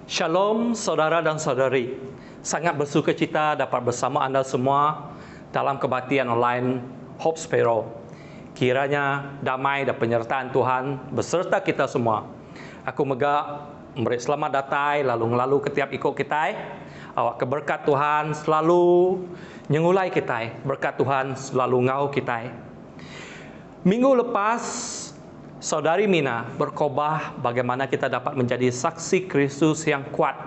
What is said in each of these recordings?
Shalom saudara dan saudari. Sangat bersuka cita dapat bersama Anda semua dalam kebaktian online Hope Sparrow. Kiranya damai dan penyertaan Tuhan beserta kita semua. Aku megak memberi selamat datang lalu ketiap ikut kita. Awak keberkat Tuhan selalu nyengulai kita. Berkat Tuhan selalu ngau kita. Minggu lepas Saudari Mina berkhotbah bagaimana kita dapat menjadi saksi Kristus yang kuat.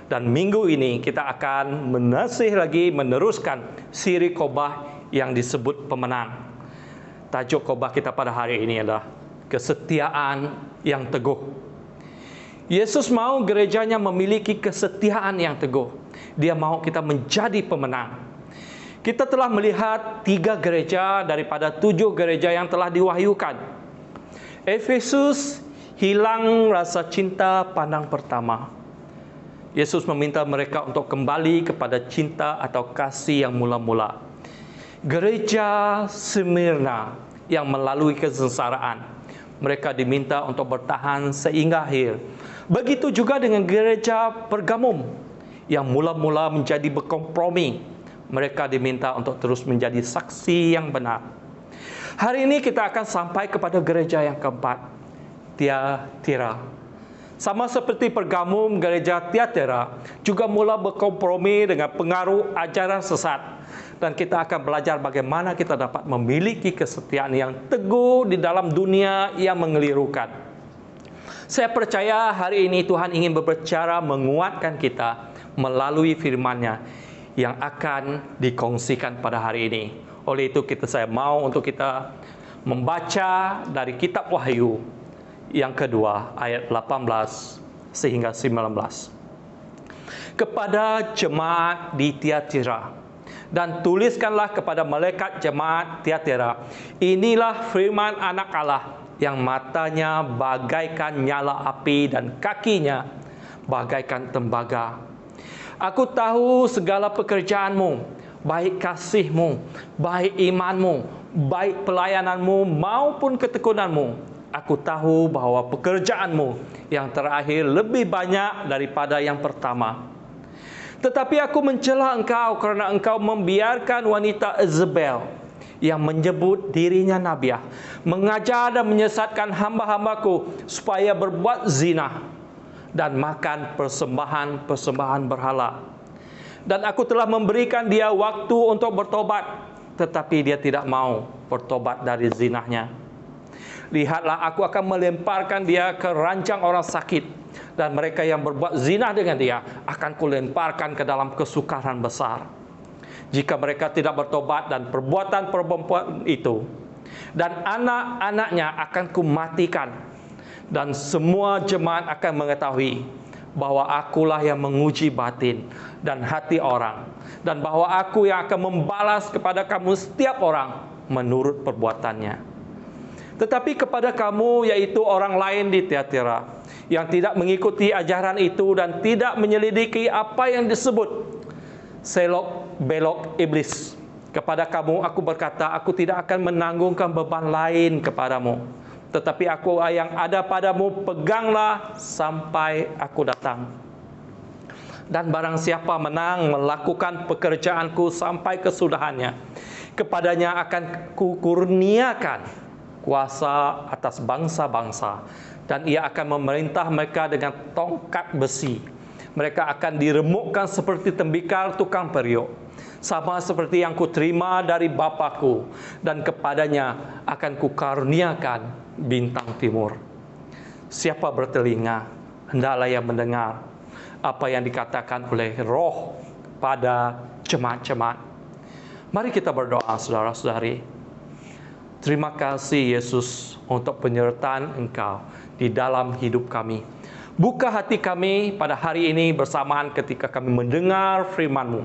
Dan minggu ini kita akan meneruskan siri khotbah yang disebut pemenang. Tajuk khotbah kita pada hari ini adalah kesetiaan yang teguh. Yesus mau gerejanya memiliki kesetiaan yang teguh. Dia mau kita menjadi pemenang. Kita telah melihat 3 gereja daripada 7 gereja yang telah diwahyukan. Efesus hilang rasa cinta pandang pertama. Yesus meminta mereka untuk kembali kepada cinta atau kasih yang mula-mula. Gereja Smyrna yang melalui kesengsaraan, mereka diminta untuk bertahan sehingga akhir. Begitu juga dengan gereja Pergamum yang mula-mula menjadi berkompromi. Mereka diminta untuk terus menjadi saksi yang benar. Hari ini kita akan sampai kepada gereja yang keempat, Tiatira. Sama seperti Pergamum, gereja Tiatira juga mula berkompromi dengan pengaruh ajaran sesat. Dan kita akan belajar bagaimana kita dapat memiliki kesetiaan yang teguh di dalam dunia yang mengelirukan. Saya percaya hari ini Tuhan ingin berbicara menguatkan kita melalui firman-Nya yang akan dikongsikan pada hari ini. Oleh itu saya mau untuk kita membaca dari kitab Wahyu yang kedua ayat 18 sehingga 19. Kepada jemaat di Tiatira, dan tuliskanlah kepada malaikat jemaat Tiatira, inilah firman Anak Allah yang matanya bagaikan nyala api dan kakinya bagaikan tembaga. Aku tahu segala pekerjaanmu, baik kasihmu, baik imanmu, baik pelayananmu maupun ketekunanmu. Aku tahu bahwa pekerjaanmu yang terakhir lebih banyak daripada yang pertama. Tetapi aku mencela engkau kerana engkau membiarkan wanita Isabel yang menyebut dirinya nabiah mengajar dan menyesatkan hamba-hambaku supaya berbuat zina dan makan persembahan berhala. Dan aku telah memberikan dia waktu untuk bertobat, tetapi dia tidak mau bertobat dari zinahnya. Lihatlah, aku akan melemparkan dia ke ranjang orang sakit, dan mereka yang berbuat zinah dengan dia akan kulemparkan ke dalam kesukaran besar. Jika mereka tidak bertobat dan perbuatan itu, dan anak-anaknya akan kumatikan, dan semua jemaat akan mengetahui bahwa akulah yang menguji batin dan hati orang, dan bahwa aku yang akan membalas kepada kamu setiap orang menurut perbuatannya. Tetapi kepada kamu, yaitu orang lain di Tiatira, yang tidak mengikuti ajaran itu dan tidak menyelidiki apa yang disebut selok belok iblis, kepada kamu aku berkata, aku tidak akan menanggungkan beban lain kepadamu, tetapi aku yang ada padamu peganglah sampai aku datang. Dan barang siapa menang melakukan pekerjaanku sampai kesudahannya, kepadanya akan kukurniakan kuasa atas bangsa-bangsa, dan ia akan memerintah mereka dengan tongkat besi. Mereka akan diremukkan seperti tembikar tukang periuk, sama seperti yang kuterima dari Bapakku, dan kepadanya akan kukaruniakan bintang timur. Siapa bertelinga, hendaklah ia mendengar apa yang dikatakan oleh Roh pada jemaat-jemaat. Mari kita berdoa, saudara-saudari. Terima kasih Yesus untuk penyertaan Engkau di dalam hidup kami. Buka hati kami pada hari ini bersamaan ketika kami mendengar firman-Mu.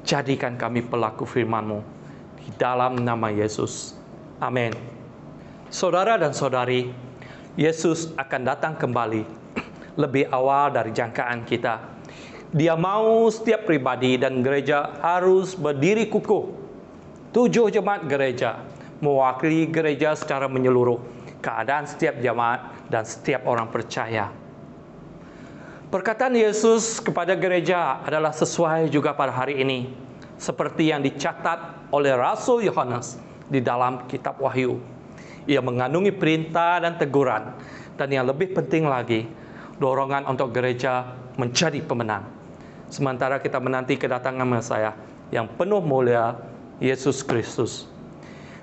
Jadikan kami pelaku firman-Mu di dalam nama Yesus. Amin. Saudara dan saudari, Yesus akan datang kembali lebih awal dari jangkaan kita. Dia mau setiap pribadi dan gereja harus berdiri kukuh. 7 jemaat gereja mewakili gereja secara menyeluruh, keadaan setiap jemaat dan setiap orang percaya. Perkataan Yesus kepada gereja adalah sesuai juga pada hari ini, seperti yang dicatat oleh Rasul Yohanes di dalam kitab Wahyu. Ia mengandungi perintah dan teguran, dan yang lebih penting lagi, dorongan untuk gereja menjadi pemenang. Sementara kita menanti kedatangan Mesias yang penuh mulia, Yesus Kristus.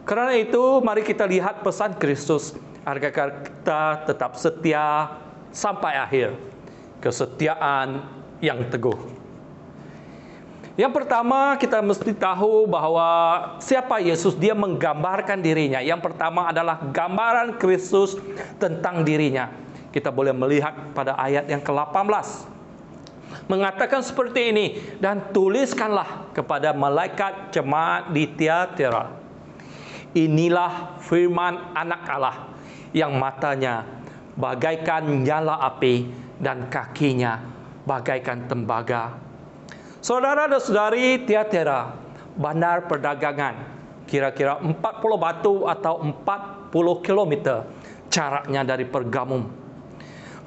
Karena itu, mari kita lihat pesan Kristus agar kita tetap setia sampai akhir. Kesetiaan yang teguh. Yang pertama, kita mesti tahu bahwa siapa Yesus. Dia menggambarkan dirinya. Yang pertama adalah gambaran Kristus tentang dirinya. Kita boleh melihat pada ayat yang ke-18. Mengatakan seperti ini, dan tuliskanlah kepada malaikat jemaat di Tiatira. Inilah firman Anak Allah yang matanya bagaikan nyala api dan kakinya bagaikan tembaga. Saudara dan saudari, Tiatira, bandar perdagangan, kira-kira 40 batu atau 40 kilometer jaraknya dari Pergamum.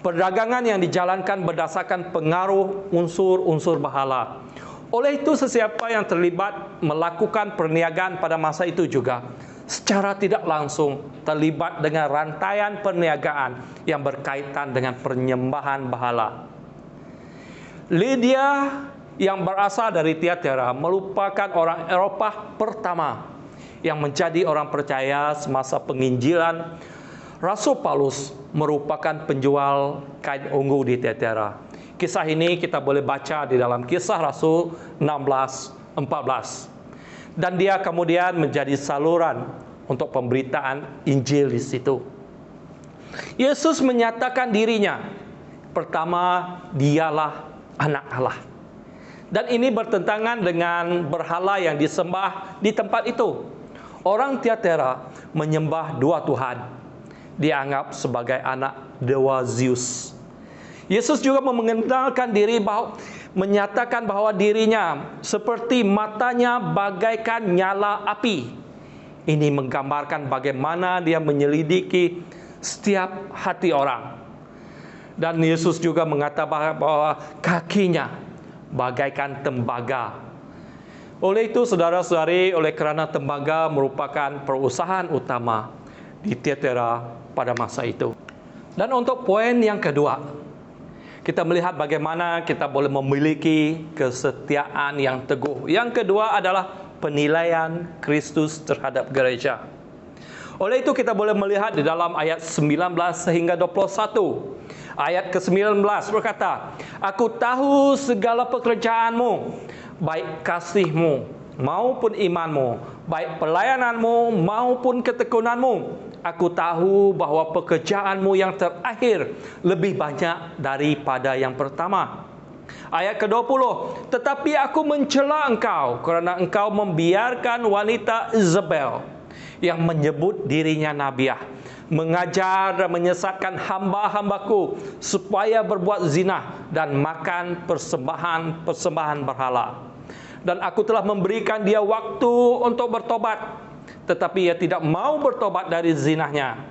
Perdagangan yang dijalankan berdasarkan pengaruh unsur-unsur berhala. Oleh itu, sesiapa yang terlibat melakukan perniagaan pada masa itu juga secara tidak langsung terlibat dengan rantaian perniagaan yang berkaitan dengan penyembahan berhala. Lydia yang berasal dari Tiatira merupakan orang Eropa pertama yang menjadi orang percaya semasa penginjilan. Rasul Paulus merupakan penjual kain ungu di Tiatira. Kisah ini kita boleh baca di dalam Kisah Rasul 16:14. Dan dia kemudian menjadi saluran untuk pemberitaan Injil di situ. Yesus menyatakan dirinya. Pertama, dialah Anak Allah. Dan ini bertentangan dengan berhala yang disembah di tempat itu. Orang Tiatira menyembah dua Tuhan. Dianggap sebagai anak dewa Zeus. Yesus juga mengenalkan diri menyatakan bahwa dirinya seperti matanya bagaikan nyala api. Ini menggambarkan bagaimana dia menyelidiki setiap hati orang. Dan Yesus juga mengatakan bahwa kakinya bagaikan tembaga. Oleh itu, saudara-saudari, oleh kerana tembaga merupakan perusahaan utama di Tiatira pada masa itu. Dan untuk poin yang kedua, kita melihat bagaimana kita boleh memiliki kesetiaan yang teguh. Yang kedua adalah penilaian Kristus terhadap gereja. Oleh itu kita boleh melihat di dalam ayat 19 sehingga 21. Ayat ke-19 berkata, "Aku tahu segala pekerjaanmu, baik kasihmu maupun imanmu, baik pelayananmu maupun ketekunanmu. Aku tahu bahwa pekerjaanmu yang terakhir lebih banyak daripada yang pertama." Ayat ke-20, "Tetapi aku mencela engkau kerana engkau membiarkan wanita Isabel yang menyebut dirinya nabiah, mengajar dan menyesatkan hamba-hambaku supaya berbuat zina dan makan persembahan berhala. Dan aku telah memberikan dia waktu untuk bertobat, tetapi ia tidak mau bertobat dari zinahnya.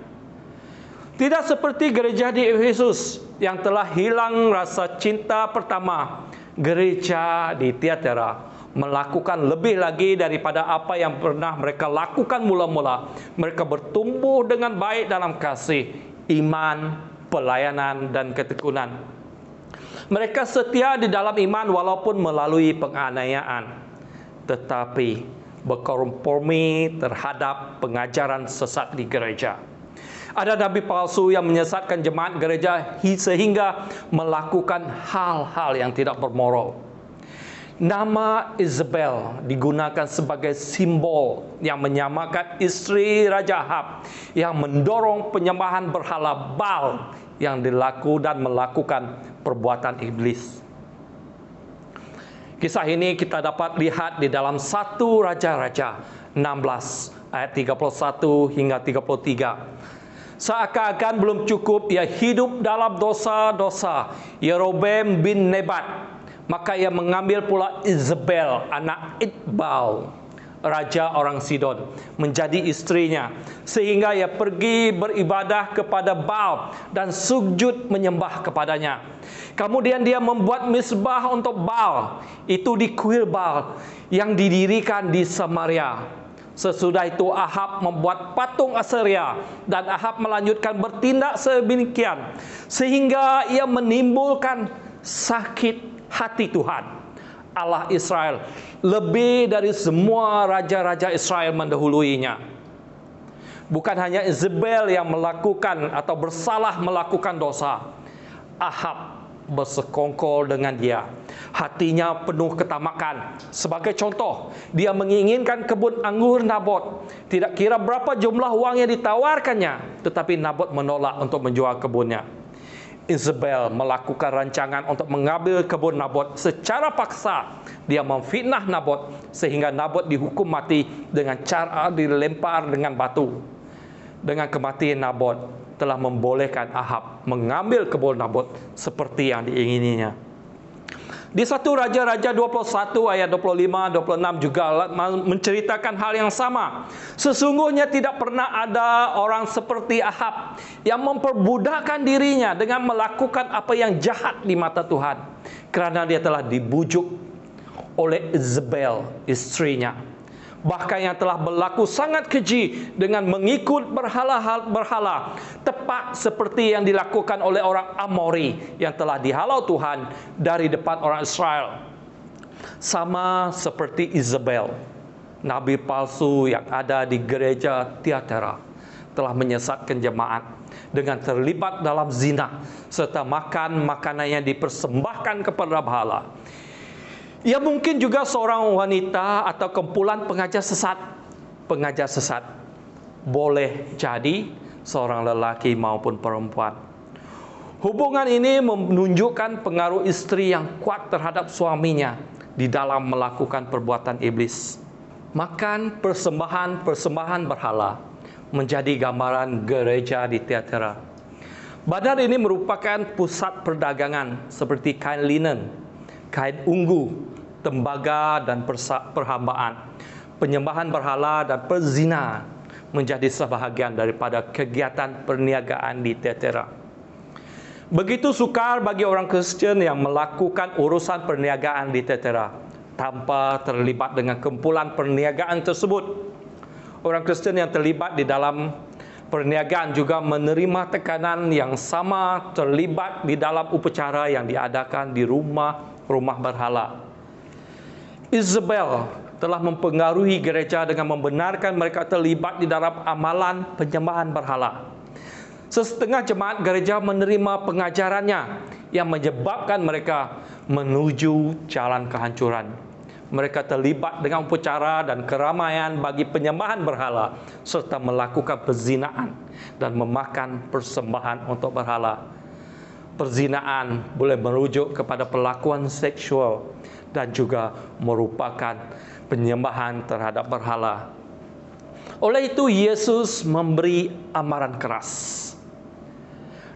Tidak seperti gereja di Efesus yang telah hilang rasa cinta pertama, gereja di Tiatira melakukan lebih lagi daripada apa yang pernah mereka lakukan mula-mula. Mereka bertumbuh dengan baik dalam kasih, iman, pelayanan, dan ketekunan. Mereka setia di dalam iman walaupun melalui penganiayaan, tetapi berkompromi terhadap pengajaran sesat di gereja. Ada nabi palsu yang menyesatkan jemaat gereja sehingga melakukan hal-hal yang tidak bermoral. Nama Isabel digunakan sebagai simbol yang menyamakan istri Raja Ahab yang mendorong penyembahan berhala Baal yang melakukan perbuatan iblis. Kisah ini kita dapat lihat di dalam 1 Raja-Raja 16 ayat 31 hingga 33. Seakan-akan belum cukup ia hidup dalam dosa-dosa Yerobeam bin Nebat, maka ia mengambil pula Isabel, anak Itbal, raja orang Sidon, menjadi istrinya, sehingga ia pergi beribadah kepada Baal dan sujud menyembah kepadanya. Kemudian dia membuat misbah untuk Baal, itu di kuil Baal yang didirikan di Samaria. Sesudah itu Ahab membuat patung Aseria, dan Ahab melanjutkan bertindak sedemikian sehingga ia menimbulkan sakit hati Tuhan Allah Israel lebih dari semua raja-raja Israel mendahuluinya. Bukan hanya Izebel yang melakukan atau bersalah melakukan dosa, Ahab bersekongkol dengan dia. Hatinya penuh ketamakan. Sebagai contoh, dia menginginkan kebun anggur Nabot. Tidak kira berapa jumlah uang yang ditawarkannya, tetapi Nabot menolak untuk menjual kebunnya. Izebel melakukan rancangan untuk mengambil kebun Nabot secara paksa. Dia memfitnah Nabot sehingga Nabot dihukum mati dengan cara dilempar dengan batu. Dengan kematian Nabot telah membolehkan Ahab mengambil kebun Nabot seperti yang diingininya. Di 1 Raja-Raja 21 ayat 25-26 juga menceritakan hal yang sama. Sesungguhnya tidak pernah ada orang seperti Ahab yang memperbudakkan dirinya dengan melakukan apa yang jahat di mata Tuhan, kerana dia telah dibujuk oleh Izebel, istrinya. Bahkan yang telah berlaku sangat keji dengan mengikut berhala, tepat seperti yang dilakukan oleh orang Amori yang telah dihalau Tuhan dari depan orang Israel. Sama seperti Izebel, nabi palsu yang ada di gereja Tiatira, telah menyesatkan jemaat dengan terlibat dalam zina serta makan makanan yang dipersembahkan kepada berhala. Ia mungkin juga seorang wanita atau kumpulan pengajar sesat. Pengajar sesat boleh jadi seorang lelaki maupun perempuan. Hubungan ini menunjukkan pengaruh istri yang kuat terhadap suaminya di dalam melakukan perbuatan iblis. Makan persembahan berhala menjadi gambaran gereja di Tiatira. Bandar ini merupakan pusat perdagangan seperti kain linen, kain ungu, tembaga dan perhambaan. Penyembahan berhala dan perzinaan menjadi sebahagian daripada kegiatan perniagaan di Tiatira. Begitu sukar bagi orang Kristen yang melakukan urusan perniagaan di Tiatira tanpa terlibat dengan kumpulan perniagaan tersebut. Orang Kristen yang terlibat di dalam perniagaan juga menerima tekanan yang sama terlibat di dalam upacara yang diadakan di rumah berhala. Izebel telah mempengaruhi gereja dengan membenarkan mereka terlibat di dalam amalan penyembahan berhala. Setengah jemaat gereja menerima pengajarannya yang menyebabkan mereka menuju jalan kehancuran. Mereka terlibat dengan upacara dan keramaian bagi penyembahan berhala serta melakukan perzinaan dan memakan persembahan untuk berhala. Perzinaan boleh merujuk kepada perlakuan seksual dan juga merupakan penyembahan terhadap berhala. Oleh itu Yesus memberi amaran keras.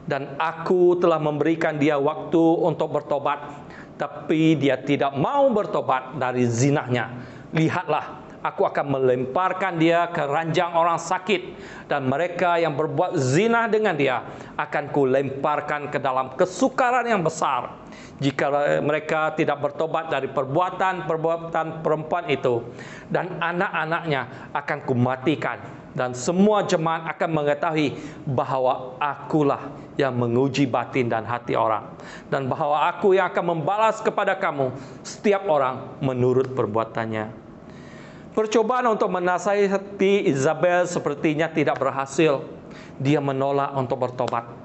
Dan aku telah memberikan dia waktu untuk bertobat, tapi dia tidak mau bertobat dari zinahnya. Lihatlah, aku akan melemparkan dia ke ranjang orang sakit, dan mereka yang berbuat zina dengan dia akan kulemparkan ke dalam kesukaran yang besar. Jika mereka tidak bertobat dari perbuatan perempuan itu, dan anak-anaknya akan kumatikan, dan semua jemaat akan mengetahui bahawa akulah yang menguji batin dan hati orang, dan bahawa aku yang akan membalas kepada kamu setiap orang menurut perbuatannya. Percobaan untuk menasihati Izebel sepertinya tidak berhasil. Dia menolak untuk bertobat.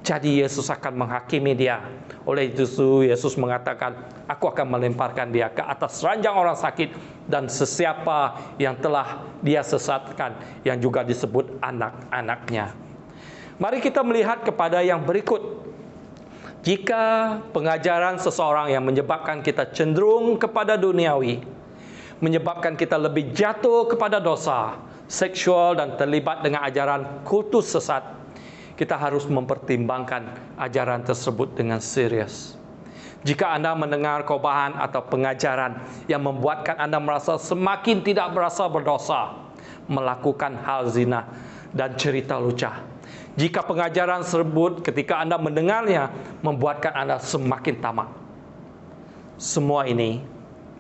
Jadi Yesus akan menghakimi dia. Oleh itu Yesus mengatakan, aku akan melemparkan dia ke atas ranjang orang sakit dan sesiapa yang telah dia sesatkan, yang juga disebut anak-anaknya. Mari kita melihat kepada yang berikut. Jika pengajaran seseorang yang menyebabkan kita cenderung kepada duniawi, menyebabkan kita lebih jatuh kepada dosa, seksual dan terlibat dengan ajaran kultus sesat, kita harus mempertimbangkan ajaran tersebut dengan serius. Jika Anda mendengar khotbah atau pengajaran yang membuatkan Anda merasa semakin tidak berasa berdosa, melakukan hal zina dan cerita lucah, Jika pengajaran tersebut ketika Anda mendengarnya membuatkan Anda semakin tamak. Semua ini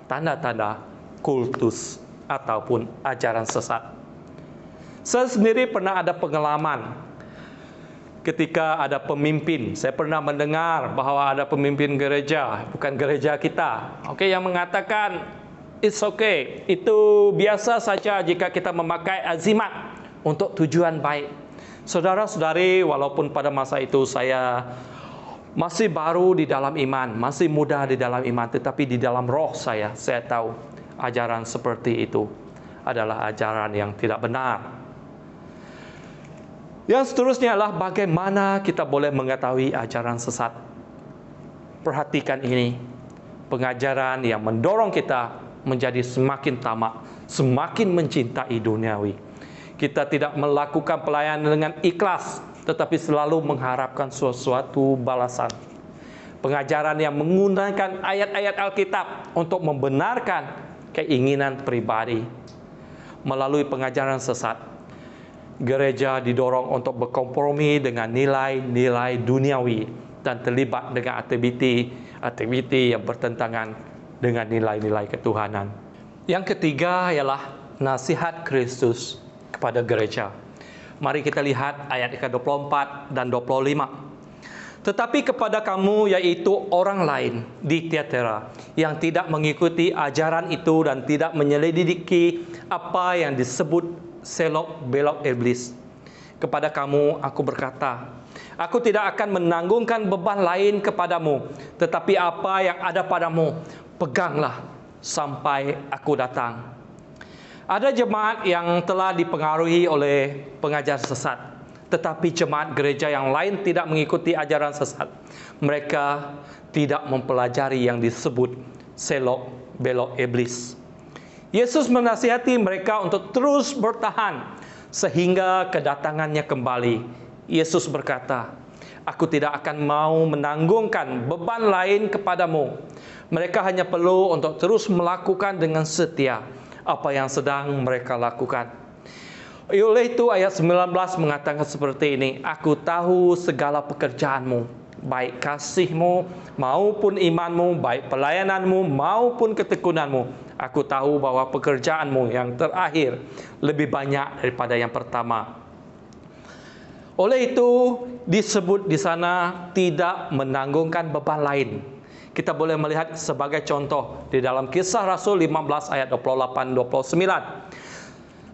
tanda-tanda kultus ataupun ajaran sesat. Saya sendiri pernah ada pengalaman ketika ada pemimpin. Saya pernah mendengar bahwa ada pemimpin gereja, bukan gereja kita, yang mengatakan it's okay, itu biasa saja jika kita memakai azimat untuk tujuan baik. Saudara-saudari, walaupun pada masa itu saya masih baru di dalam iman, masih muda di dalam iman, tetapi di dalam roh saya tahu ajaran seperti itu adalah ajaran yang tidak benar. Yang seterusnya adalah bagaimana kita boleh mengetahui ajaran sesat. Perhatikan ini, pengajaran yang mendorong kita menjadi semakin tamak, semakin mencintai duniawi. Kita tidak melakukan pelayanan dengan ikhlas, tetapi selalu mengharapkan sesuatu balasan. Pengajaran yang menggunakan ayat-ayat Alkitab untuk membenarkan keinginan pribadi. Melalui pengajaran sesat, gereja didorong untuk berkompromi dengan nilai-nilai duniawi dan terlibat dengan aktiviti yang bertentangan dengan nilai-nilai ketuhanan. Yang ketiga ialah nasihat Kristus kepada gereja. Mari kita lihat ayat ke-24 dan 25. Tetapi kepada kamu, yaitu orang lain di Tiatira, yang tidak mengikuti ajaran itu dan tidak menyelidiki apa yang disebut selok belok iblis. Kepada kamu aku berkata, aku tidak akan menanggungkan beban lain kepadamu, tetapi apa yang ada padamu, peganglah sampai aku datang. Ada jemaat yang telah dipengaruhi oleh pengajar sesat, tetapi jemaat gereja yang lain tidak mengikuti ajaran sesat. Mereka tidak mempelajari yang disebut selok belok iblis. Yesus menasihati mereka untuk terus bertahan sehingga kedatangannya kembali. Yesus berkata, aku tidak akan mau menanggungkan beban lain kepadamu. Mereka hanya perlu untuk terus melakukan dengan setia apa yang sedang mereka lakukan. Oleh itu ayat 19 mengatakan seperti ini, aku tahu segala pekerjaanmu, baik kasihmu maupun imanmu, baik pelayananmu maupun ketekunanmu. Aku tahu bahwa pekerjaanmu yang terakhir lebih banyak daripada yang pertama. Oleh itu disebut di sana tidak menanggungkan beban lain. Kita boleh melihat sebagai contoh di dalam Kisah Rasul 15 ayat 28-29.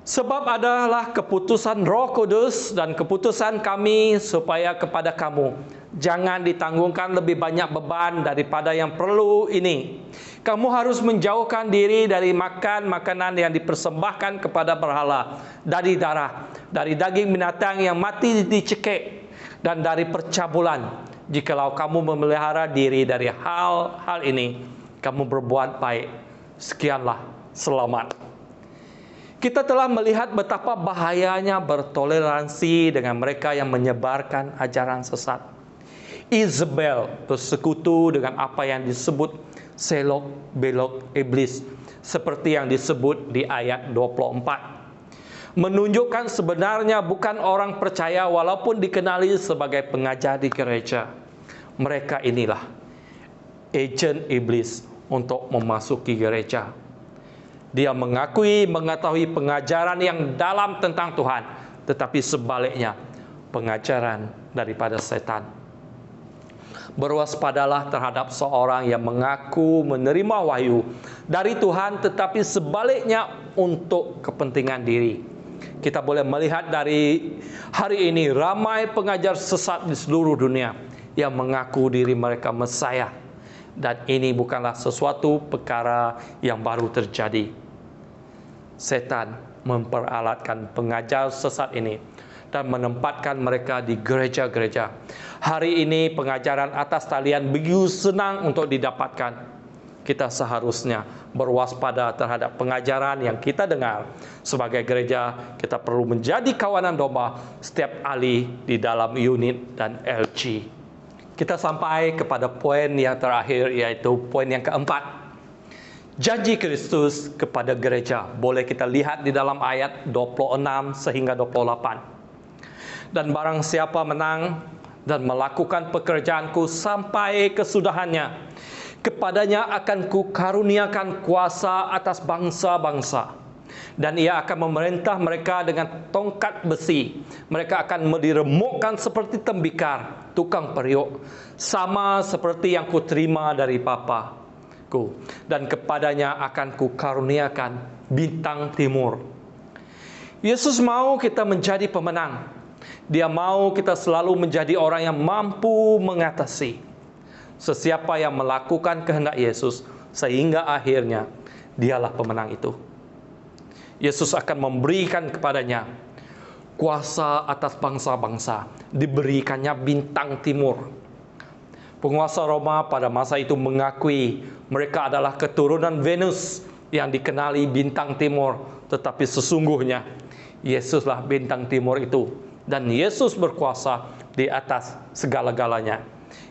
Sebab adalah keputusan Roh Kudus dan keputusan kami supaya kepada kamu jangan ditanggungkan lebih banyak beban daripada yang perlu ini. Kamu harus menjauhkan diri dari makan makanan yang dipersembahkan kepada berhala, dari darah, dari daging binatang yang mati dicekik, dan dari percabulan. Jikalau kamu memelihara diri dari hal-hal ini, kamu berbuat baik. Sekianlah, selamat. Kita telah melihat betapa bahayanya bertoleransi dengan mereka yang menyebarkan ajaran sesat. Isabel bersekutu dengan apa yang disebut selok belok iblis, seperti yang disebut di ayat 24. Menunjukkan sebenarnya bukan orang percaya walaupun dikenali sebagai pengajar di gereja. Mereka inilah agen iblis untuk memasuki gereja. Dia mengakui mengetahui pengajaran yang dalam tentang Tuhan, tetapi sebaliknya pengajaran daripada setan. Berwaspadalah terhadap seorang yang mengaku menerima wahyu dari Tuhan, tetapi sebaliknya untuk kepentingan diri. Kita boleh melihat dari hari ini ramai pengajar sesat di seluruh dunia yang mengaku diri mereka Mesias. Dan ini bukanlah sesuatu perkara yang baru terjadi. Setan memperalatkan pengajar sesat ini dan menempatkan mereka di gereja-gereja. Hari ini pengajaran atas talian begitu senang untuk didapatkan. Kita seharusnya berwaspada terhadap pengajaran yang kita dengar. Sebagai gereja, kita perlu menjadi kawanan domba setiap ahli di dalam unit dan LG. Kita sampai kepada poin yang terakhir, yaitu poin yang keempat. Janji Kristus kepada gereja. Boleh kita lihat di dalam ayat 26 sehingga 28. Dan barang siapa menang dan melakukan pekerjaanku sampai kesudahannya, kepadanya akan kukaruniakan kuasa atas bangsa-bangsa. Dan ia akan memerintah mereka dengan tongkat besi. Mereka akan diremukkan seperti tembikar, tukang periuk, sama seperti yang kuterima dari Bapa-Ku. Dan kepadanya akan kukaruniakan bintang timur. Yesus mau kita menjadi pemenang. Dia mau kita selalu menjadi orang yang mampu mengatasi. Sesiapa yang melakukan kehendak Yesus, sehingga akhirnya dialah pemenang itu. Yesus akan memberikan kepadanya kuasa atas bangsa-bangsa. Diberikannya bintang timur. Penguasa Roma pada masa itu mengakui mereka adalah keturunan Venus yang dikenali bintang timur. Tetapi sesungguhnya Yesuslah bintang timur itu. Dan Yesus berkuasa di atas segala-galanya.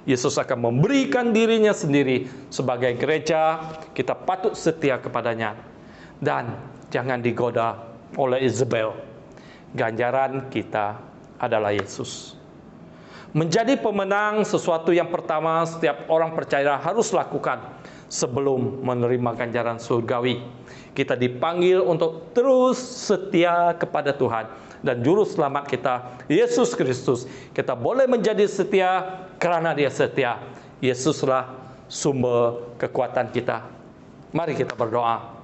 Yesus akan memberikan dirinya sendiri sebagai gereja. Kita patut setia kepadanya. Dan jangan digoda oleh Isabel. Ganjaran kita adalah Yesus. Menjadi pemenang sesuatu yang pertama setiap orang percaya harus lakukan sebelum menerima ganjaran surgawi. Kita dipanggil untuk terus setia kepada Tuhan. Dan juru selamat kita, Yesus Kristus. Kita boleh menjadi setia karena Dia setia. Yesuslah sumber kekuatan kita. Mari kita berdoa.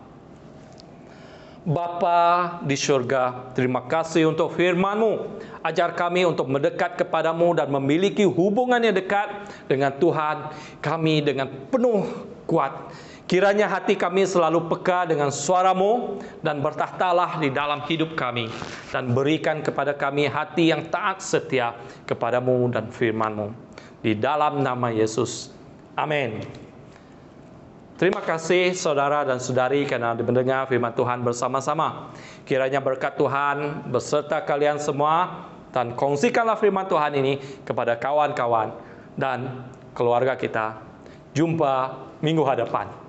Bapa di surga, terima kasih untuk firman-Mu. Ajar kami untuk mendekat kepadamu dan memiliki hubungan yang dekat dengan Tuhan kami dengan penuh kuat. Kiranya hati kami selalu peka dengan suara-Mu dan bertahtalah di dalam hidup kami. Dan berikan kepada kami hati yang taat setia kepadamu dan firman-Mu. Di dalam nama Yesus. Amin. Terima kasih saudara dan saudari karena mendengar firman Tuhan bersama-sama. Kiranya berkat Tuhan beserta kalian semua. Dan kongsikanlah firman Tuhan ini kepada kawan-kawan dan keluarga kita. Jumpa minggu hadapan.